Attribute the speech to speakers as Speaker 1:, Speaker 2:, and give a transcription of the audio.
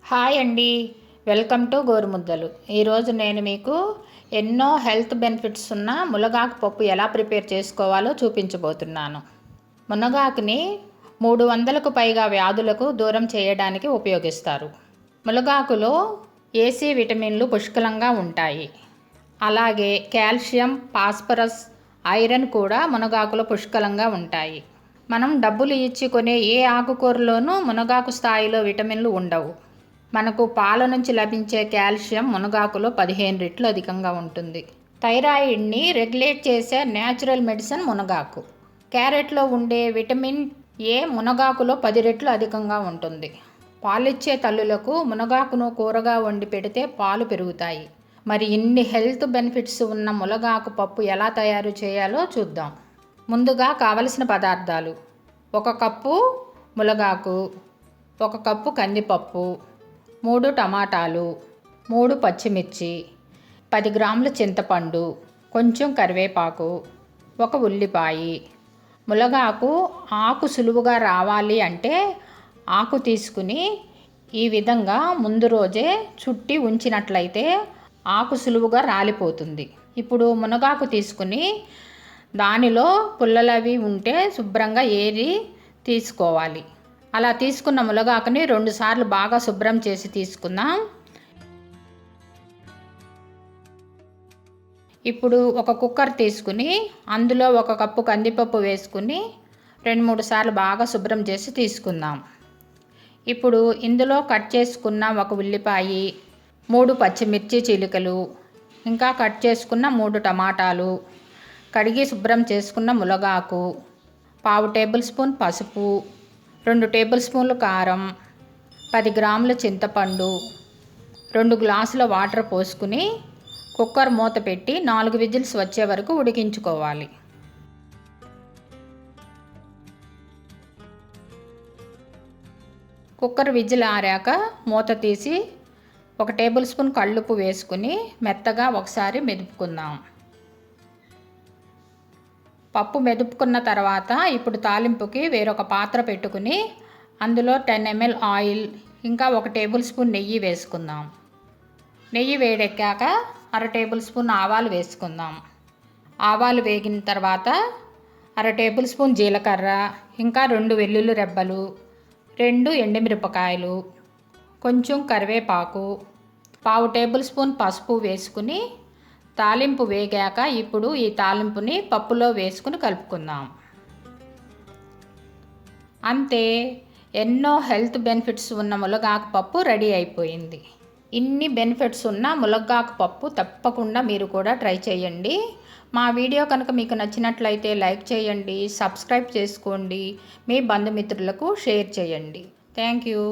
Speaker 1: Hi అండి, welcome to గోరుముద్దలు. ఈరోజు నేను మీకు ఎన్నో హెల్త్ బెనిఫిట్స్ ఉన్న మునగాకు పప్పు ఎలా ప్రిపేర్ చేసుకోవాలో చూపించబోతున్నాను. మునగాకుని 300కు పైగా వ్యాధులకు దూరం చేయడానికి ఉపయోగిస్తారు. మునగాకులో ఏసీ విటమిన్లు పుష్కలంగా ఉంటాయి. అలాగే కాల్షియం, ఫాస్ఫరస్, ఐరన్ కూడా మునగాకులో పుష్కలంగా ఉంటాయి. మనం డబ్బులు ఇచ్చి కొనే ఏ ఆకుకూరలోనూ మునగాకు స్థాయిలో విటమిన్లు ఉండవు. మనకు పాల నుంచి లభించే కాల్షియం మునగాకులో 15 రెట్లు అధికంగా ఉంటుంది. థైరాయిడ్ని రెగ్యులేట్ చేసే న్యాచురల్ మెడిసిన్ మునగాకు. క్యారెట్లో ఉండే విటమిన్ ఏ మునగాకులో 10 రెట్లు అధికంగా ఉంటుంది. పాలిచ్చే తల్లులకు మునగాకును కూరగా వండి పెడితే పాలు పెరుగుతాయి. మరి ఇన్ని హెల్త్ బెనిఫిట్స్ ఉన్న మునగాకు పప్పు ఎలా తయారు చేయాలో చూద్దాం. ముందుగా కావలసిన పదార్థాలు: 1 కప్పు మునగాకు, 1 కప్పు కందిపప్పు, 3 టమాటాలు, 3 పచ్చిమిర్చి, 10 గ్రాముల చింతపండు, కొంచెం కరివేపాకు, 1 ఉల్లిపాయ. మునగాకు ఆకు సులువుగా రావాలి అంటే ఆకు తీసుకుని ఈ విధంగా ముందు రోజే చుట్టి ఉంచినట్లయితే ఆకు సులువుగా రాలిపోతుంది. ఇప్పుడు మునగాకు తీసుకుని దానిలో పుల్లలవి ఉంటే శుభ్రంగా ఏరి తీసుకోవాలి. అలా తీసుకున్న మునగాకుని 2 సార్లు బాగా శుభ్రం చేసి తీసుకుందాం. ఇప్పుడు ఒక కుక్కర్ తీసుకుని అందులో 1 కప్పు కందిపప్పు వేసుకుని 2-3 సార్లు బాగా శుభ్రం చేసి తీసుకుందాం. ఇప్పుడు ఇందులో కట్ చేసుకున్న 1 ఉల్లిపాయ, 3 పచ్చిమిర్చి చీలికలు, ఇంకా కట్ చేసుకున్న 3 టమాటాలు, కడిగి శుభ్రం చేసుకున్న మునగాకు, 1/2 టేబుల్ స్పూన్ పసుపు, 2 టేబుల్ స్పూన్లు కారం, 10 గ్రాముల చింతపండు, 2 గ్లాసుల వాటర్ పోసుకుని కుక్కర్ మూత పెట్టి 4 విజిల్స్ వచ్చే వరకు ఉడికించుకోవాలి. కుక్కర్ విజిల్ ఆరాక మూత తీసి 1 టేబుల్ స్పూన్ కల్లుప్పు వేసుకుని మెత్తగా ఒకసారి మెదుపుకుందాం. పప్పు మెదుపుకున్న తర్వాత ఇప్పుడు తాలింపుకి వేరొక పాత్ర పెట్టుకుని అందులో 10 ml ఆయిల్, ఇంకా 1 టేబుల్ స్పూన్ నెయ్యి వేసుకుందాం. నెయ్యి వేడెక్కాక 1/2 టేబుల్ స్పూన్ ఆవాలు వేసుకుందాం. ఆవాలు వేగిన తర్వాత 1/2 టేబుల్ స్పూన్ జీలకర్ర, ఇంకా 2 వెల్లుల్లి రెబ్బలు, 2 ఎండుమిరపకాయలు, కొంచెం కరివేపాకు, 1/2 టేబుల్ స్పూన్ పసుపు వేసుకుని తాలింపు వేగాక ఇప్పుడు ఈ తాలింపుని పప్పులో వేసుకుని కలుపుకుందాం. అంతే, ఎన్నో హెల్త్ బెనిఫిట్స్ ఉన్న మునగాకు పప్పు రెడీ అయిపోయింది. ఇన్ని బెనిఫిట్స్ ఉన్న మునగాకు పప్పు తప్పకుండా మీరు కూడా ట్రై చేయండి. మా వీడియో కనుక మీకు నచ్చినట్లయితే లైక్ చేయండి, సబ్స్క్రైబ్ చేసుకోండి, మీ బంధుమిత్రులకు షేర్ చేయండి. Thank you.